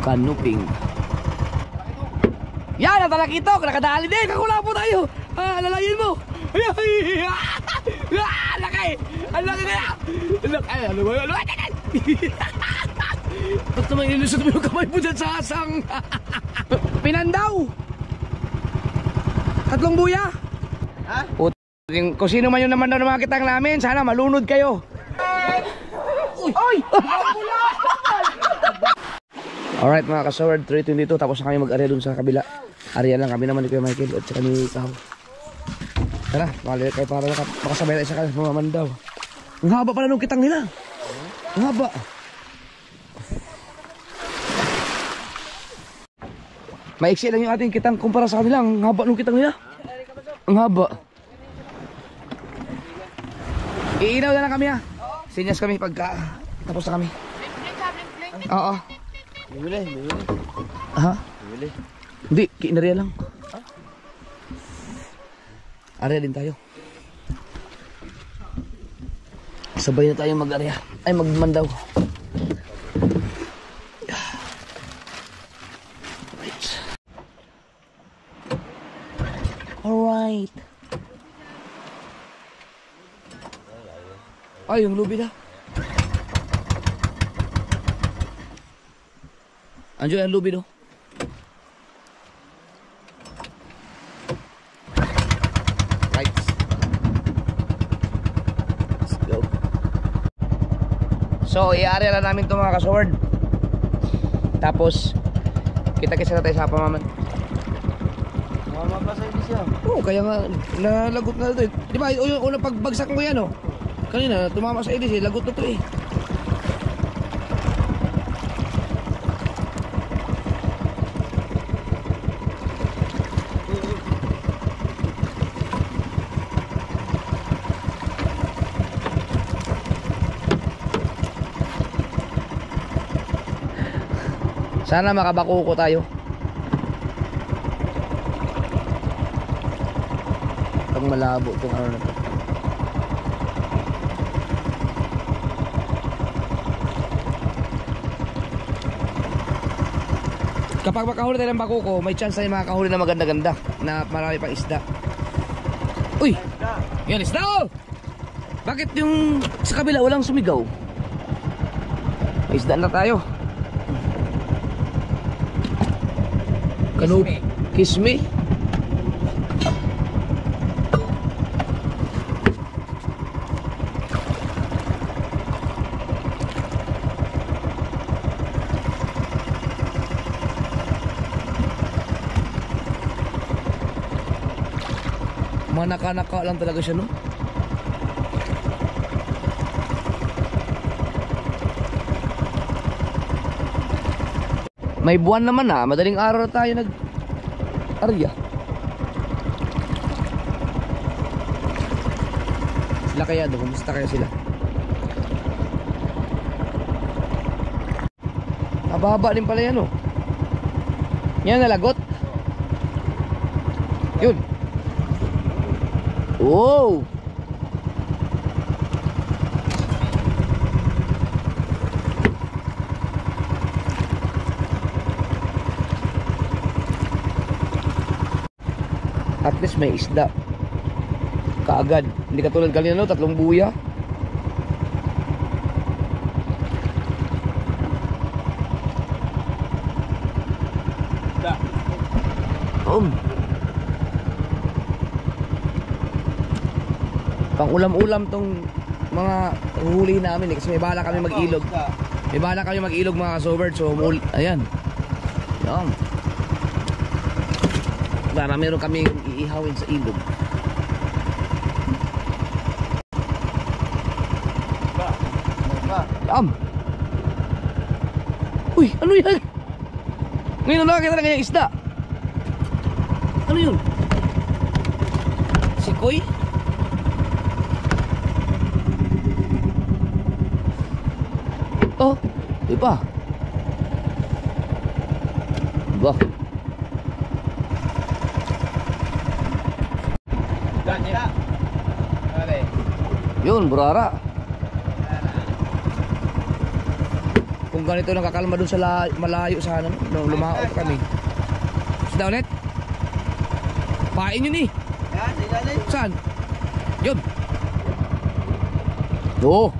Kanuping. Yan ang talakitok. Nakadali din. Kakula po tayo. Lalayin mo. Laki. Ang laki kaya. Ano ba yun? Ba't naman ilusot mo yung kamay mo dyan sa asang? Pinandaw. 3 buya. Ha? Kung sino man yung naman daw na makakita namin, sana malunod kayo. Uy! Alright mga kasaward, 3:22 tapos na kami mag-area dun sa kabila. Area lang kami naman ni Kuya Michael at saka ni Kaho. Tara, mali kayo para makasabay tayo sa kanila mga mandaw. Ang haba pala nung kitang nila. Ang haba. Maiksi lang yung ating kitang kumpara sa kanila. Ang haba nung kitang nila. Ang haba. Iinaw na lang kami ha. Sinyas kami pagka tapos na kami. Oo. Bibili. Ha? Bibili. Hindi, kinarya lang. Area din tayo. Sabay na tayo mag-area. Ay, magmandaw. Alright. Ay, yung lubi na. Anjo yung lubi no. Right. Let's go. So, i-area na namin ito mga kasword. Tapos, kita-kisa na tayo sa pamaman. Mamapasay din siya. Oo, kaya nga, nalagot na ito eh. Di ba, yung unang pagbagsak mo yan oh. Kanina, tumama sa edis eh, lagot na ito eh. Sana makabakuko tayo. Pag malabo itong ano na to. Kapag makahuli tayo ng bakuko, may chance tayo makakahuli na maganda-ganda na marami pang isda. Uy! Yan isda oh! Bakit yung sa kabila walang sumigaw? May isda na tayo. Kano? Kiss me? Mga naka-naka lang talaga siya no? May buwan naman na, madaling araw tayo nag-arya. Sila kaya doon, kumusta kaya sila? Mababa din pala yan oh. Yan nalagot. Yun. Wow. At least may isda kaagad. Hindi katulad kanina no, 3 buya. Pang ulam-ulam tong mga huli namin eh, kasi may bala kami mag-ilog. May bala kami mag-ilog mga kasobert. So ayan. Yan. Para meron kami iihawin sa ilog. Uy, ano yan? Ngayon na nakakita na kanyang isda. Ano yun? Sikoy? Oh, di ba? Ba? Yun, burara. Kung ganito nakakalma dun sa malayo sana nung lumaot kami. Isda ulit? Pain yun eh. Saan? Yun. Oo.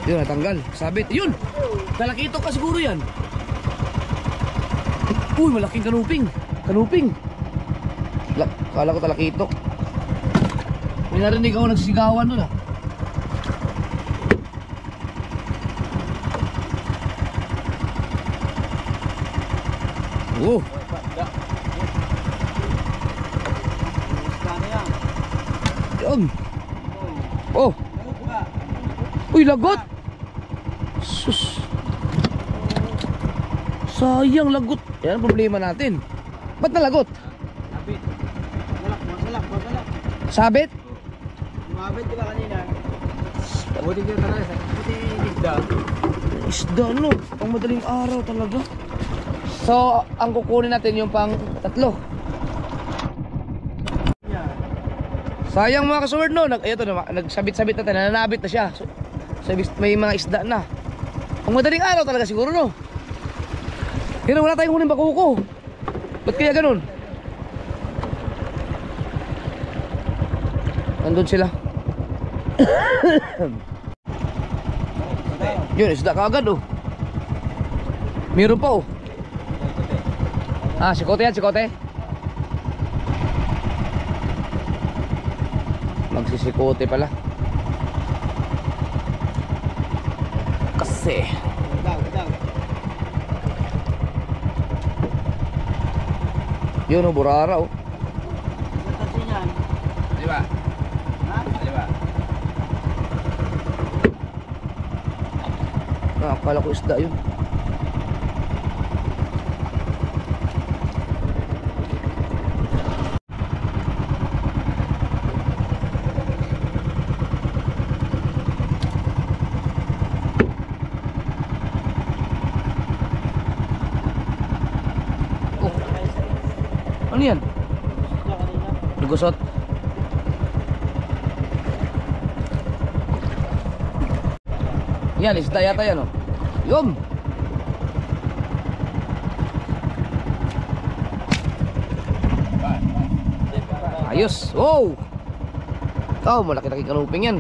Yun, natanggal. Sabit. Yun! Talakitok ka siguro yan. Uy, malaking kanuping. Kanuping. Kala ko talakitok. May narinig ako nagsisigawan doon ah. Oh. Yun. Oh. Uy, lagot. Sus. Sayang lagot. Yan ang problema natin. Ba't nalagot? Sabit. Magalak. Sabit? Mabit diba kanina? Buti dito talaga. Buti isda. Isda no. Ang madaling araw talaga. So, ang kukunin natin yung pang tatlo. Sayang mga kasword no. Ito na, nagsabit-sabit natin. Nananabit na siya. So, may mga isda na. Ang madaling araw talaga siguro no. Pero wala tayong huling bakuko. Ba't kaya ganun? Nandun sila. Yun, isda kaagad oh. Meron pa oh. Ah, sikote yan, sikote. Magsisikote pala. Kasi yun o, burara o. Diba? Diba? Akala ko isda yun. Ano yan? Nagusot. Yan, isda yata yan oh. Yun. Ayos. Wow. Oh, malaki-laki kanuping yan.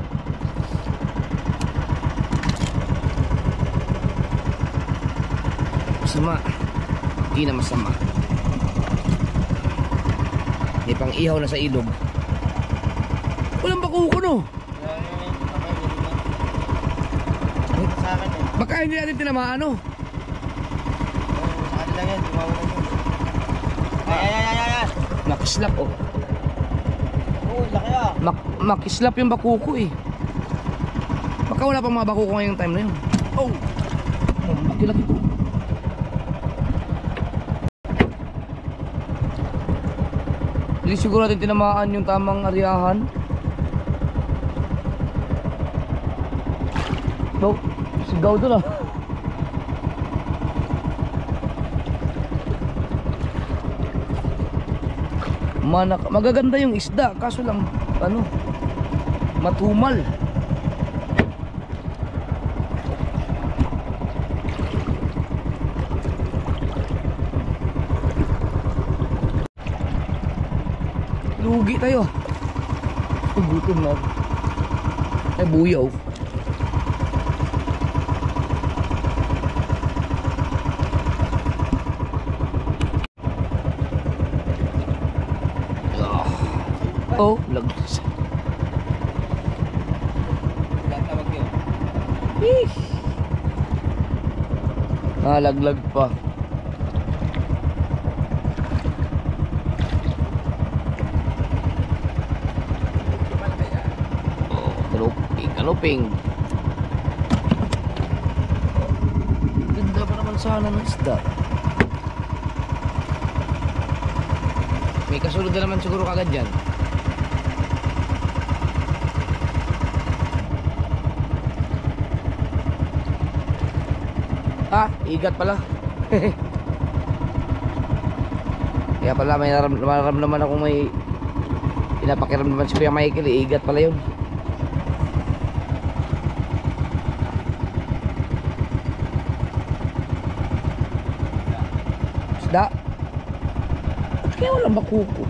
Masama. Hindi na masama. May pang ihaw na sa ilog. Walang bakuko no. Baka hindi natin tinamaan no. Makislap oh. Makislap yung bakuko eh. Baka wala pang mga bakuko ngayong time na yun. Oh. Laki-laki po. Hindi siguro natin tinamaan yung tamang aryahan. No, sigaw doon ah. Magaganda yung isda, kaso lang ano, matumal. Lugi tayo. Gutom na. Ay buyaw. Oh, lagos. Tatawag yun. Nalaglag pa. Kanuping. Ganda pa naman sana ng isda. May kasunod na naman siguro kagad dyan. Ha? Igat pala. Kaya pala may naramdaman ako may pinapakiramdaman si Kuya Michael. Igat pala yun. Isda. Ba't kaya walang bakuko?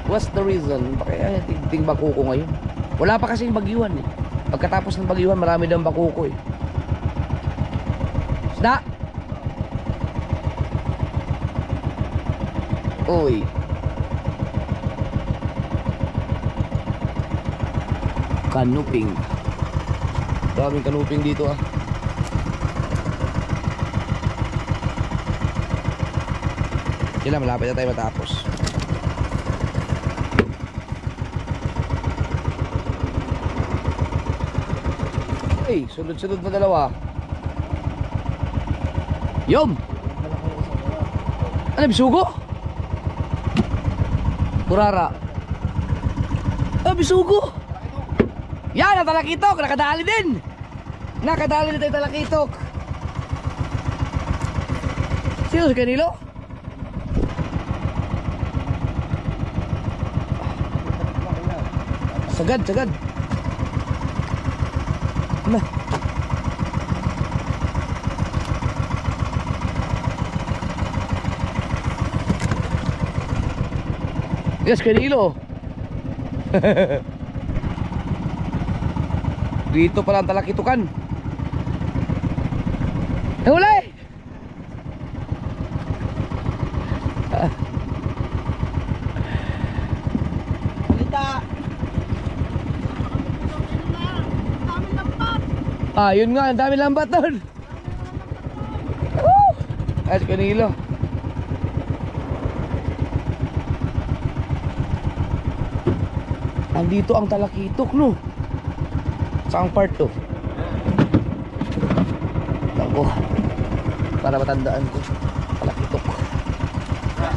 What's the reason? Bakit tigting bakuko ngayon? Wala pa kasing bagyuhan eh. Pagkatapos ng bagyuhan, marami daw bakuko eh. Isda! Uy. Kanuping. Daming kanuping dito ah. Yun lang, malapit na tayo matapos. Ay, sunod-sunod na dalawa. Yum! Ano, bisugo? Burara. Ah, bisugo! Yan, ang talakitok! Nakadali din! Nakadali din tayo talakitok! Sino si Canilo? Sagad, sagad! Nah. Yes, Canilo. Dito pala ang talakitukan. Huli! Ah, yun nga, ang dami lambat doon. Ay, Canilo. Andito ang talakitok, no? Saang part to? Ako, para matandaan ko. Talakitok.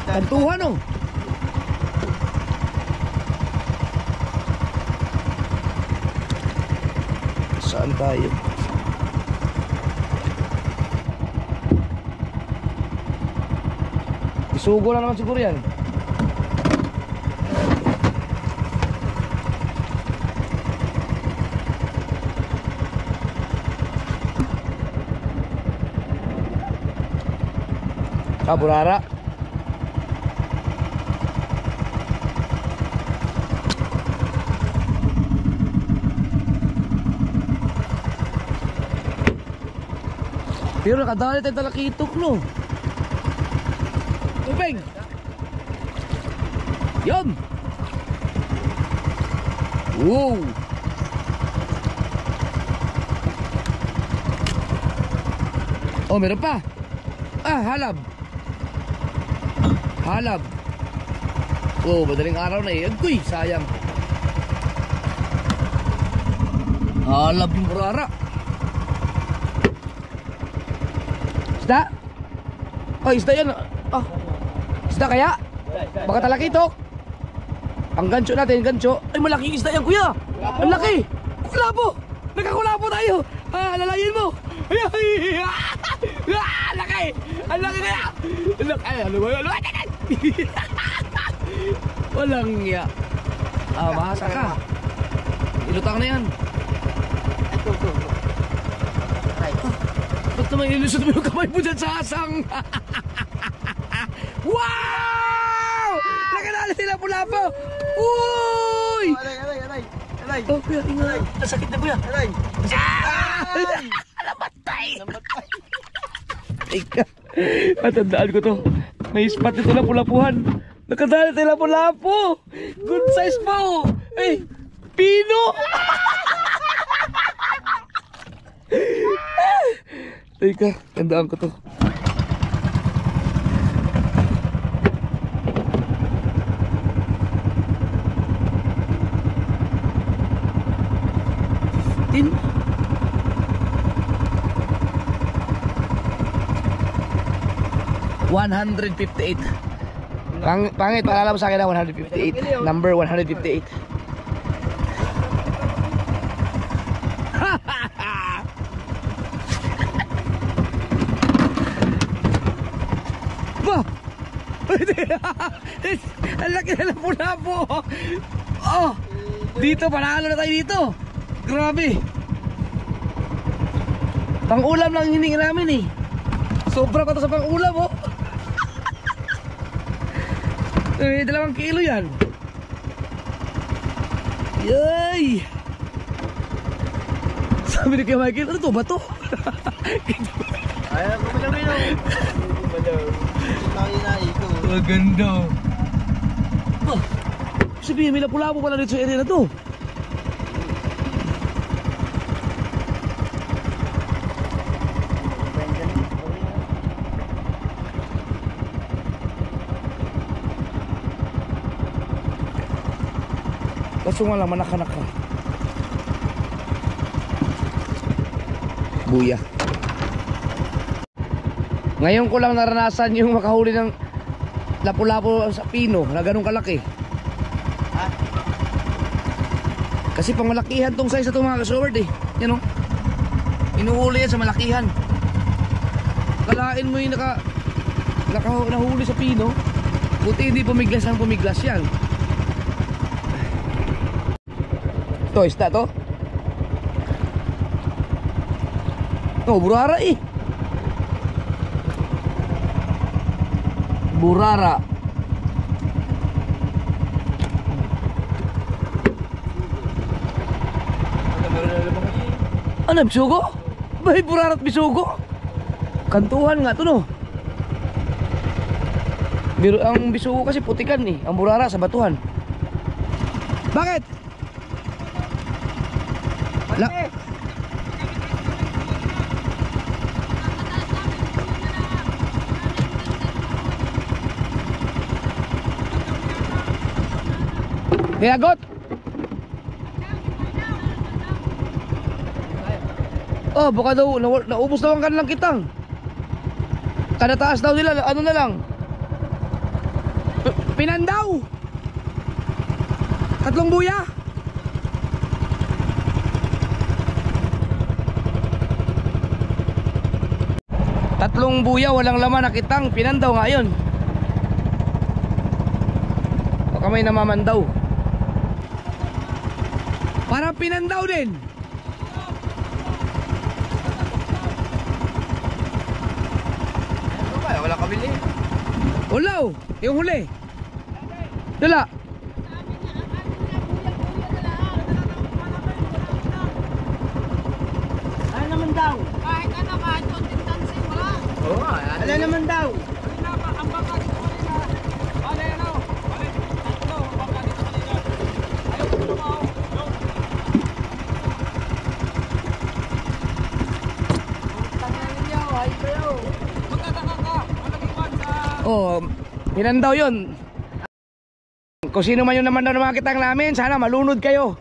Kantuhan, no? Saan tayo? Isugo lang naman siguro yan. Ah, burara. Pero nakadali tayo talakitok, no? Tubig! Yun! Wow! Oh, meron pa! Ah, halab! Halab! Oh, madaling araw na eh. Agkoy, sayang. Halab yung burara. Isda? Oh, isda yan. Oh, isda kaya? Baka talakitok. Ang gancho natin, gancho. Ay, malaking isda yan, kuya. Ang laki. Kulabo. Nagkakulabo tayo. Ah, lalayin mo. Ay, ay, ah, laki. Ang laki kaya. Ang laki. Ay, ano ba yun? Walang ya. Ah, mahasa ka. Ilutang na yan. Ba't naman ilusot mo yung kamay mo dyan sa asang? Wow! Nakadali sila pula-po! Uy! Alay! Oh, kuya, ingat. Nasakit na, kuya. Alay! Namatay! Ika. Matandaan ko to. May spot ito na pula-puhan. Nakadali sila pula-po! Good size pa, oh! Eh, pino! Teka, tandaan ko to. Tin. 158. Pangit, paalala mo sa akin na 158. Number 158. Ang laki na lapu-lapu. Oh, dito, panalo na tayo dito. Grabe. Pang-ulam lang hiningi namin eh. Sobra pa to sa pang-ulam oh. 2 kilo yan. Yay! Sabi ni kay Michael, ano to ba to? Ayaw ko malamin oh. Maganda. Oh, sabihin, may lapu-lapu pala dito sa area na to. Kaso nga lang, manakan ka. Buya. Ngayon ko lang naranasan yung makahuli ng lapu-lapu sa pino na ganun kalaki. Kasi pang malakihan tong size na itong mga kasoward eh. Yan o. Inuhuli yan sa malakihan. Kalain mo yung nahuli sa pino. Buti hindi pumiglas ang pumiglas yan. Ito, isda to. Oh, burara eh. Burara. Ano, bisugo? Bahay burara at bisugo? Kantuhan nga to no. Ang bisugo kasi putikan eh. Ang burara sa batuhan. Bakit? La Hiyagot. Oh, baka daw naubos daw ang kanilang kitang. Kada taas daw nila, ano na lang. Pinandaw. 3 buya. Tatlong buya, walang laman na kitang. Pinandaw nga yun. Baka may namamandaw. Parang pinandaw din. Wala kabili. Ulaw, yung huli. Dala. Ano naman daw? Kahit ano, kahit konting dancing, wala. Oo, ano naman daw? Ang baka dito kanina. Bale, ano? Bale, tatlo. Ang baka dito kanina. Ayaw ko lumaw. Tanganin niyo, ay kayo. Magtataka ka. Walang iwan sa... Oh, pinandaw yun. Kung sino man yun naman daw ng mga kitang namin, sana malunod kayo.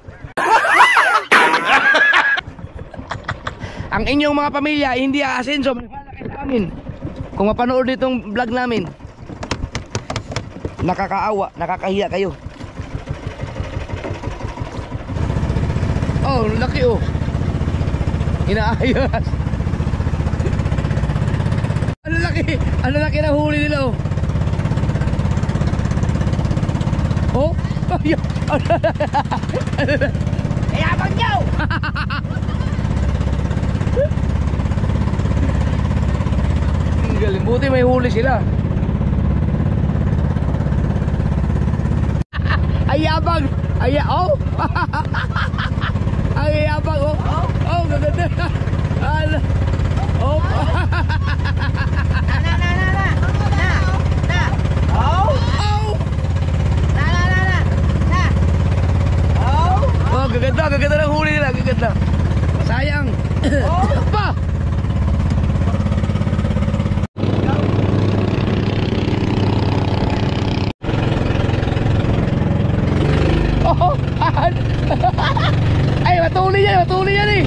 Ang inyong mga pamilya hindi aasenso, maniwala kayo sa amin. Kung mapanood nitong vlog namin, nakakaawa, nakakahiya kayo. Oh, laki oh. Inaayos. Ano laki na huli nila oh. Oh, Yabang niyo! ang galing, buti may huli sila. Ayabang, oh. Ang ayabang oh. Oh, gaganda. Oh. Oh, gaganda ng huli nila, gaganda. Sayang. Pa. Oh, ay, matuli yan eh.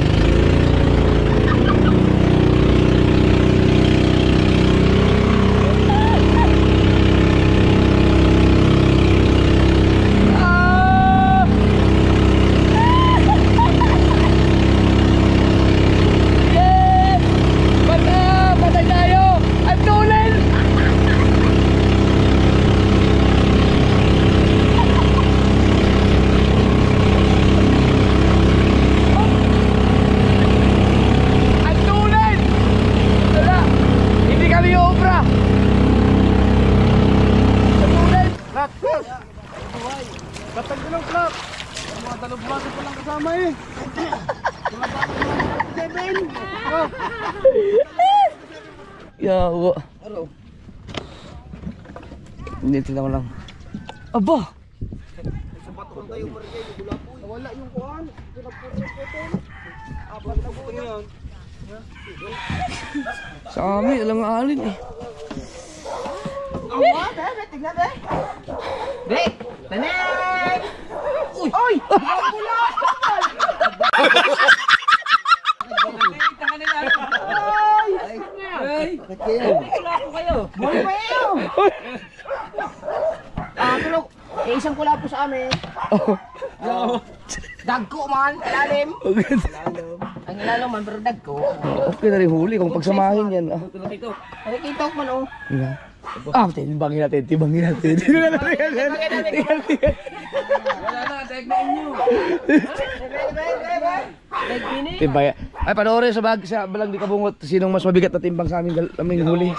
Batag ko ng flap. Mga talubbasan pa lang kasama eh. Mga batag 7. Oh. Yawa. Ano? Hindi, tingnan mo lang. Aba! Sapato tayo marigay. Wala yung kuhan. Pinagputol. Apat na buo yan. Sa amin, alang alin eh. Awa, Bebe, tignan be. Be, tanan! Uy! Uy! Pula! Tanga nila. Ay! Bakit kayo? Wala po kayo. Muli pa yun! Pero, isang kula po sa amin. Oh. Dagko man, ilalim. Okay. Ang ilalim man, pero dagko. Okay na rin huli kung pagsamahin yan. Ah. Ito. Nakikita ko man oh. Nga. Ah, timbangin natin, timbangin natin. Wala na, daig na inyo. Nagpini. Timbay. Ay, panoorin sa balang di kabungot. Sinong mas mabigat na timbang sa aming huli.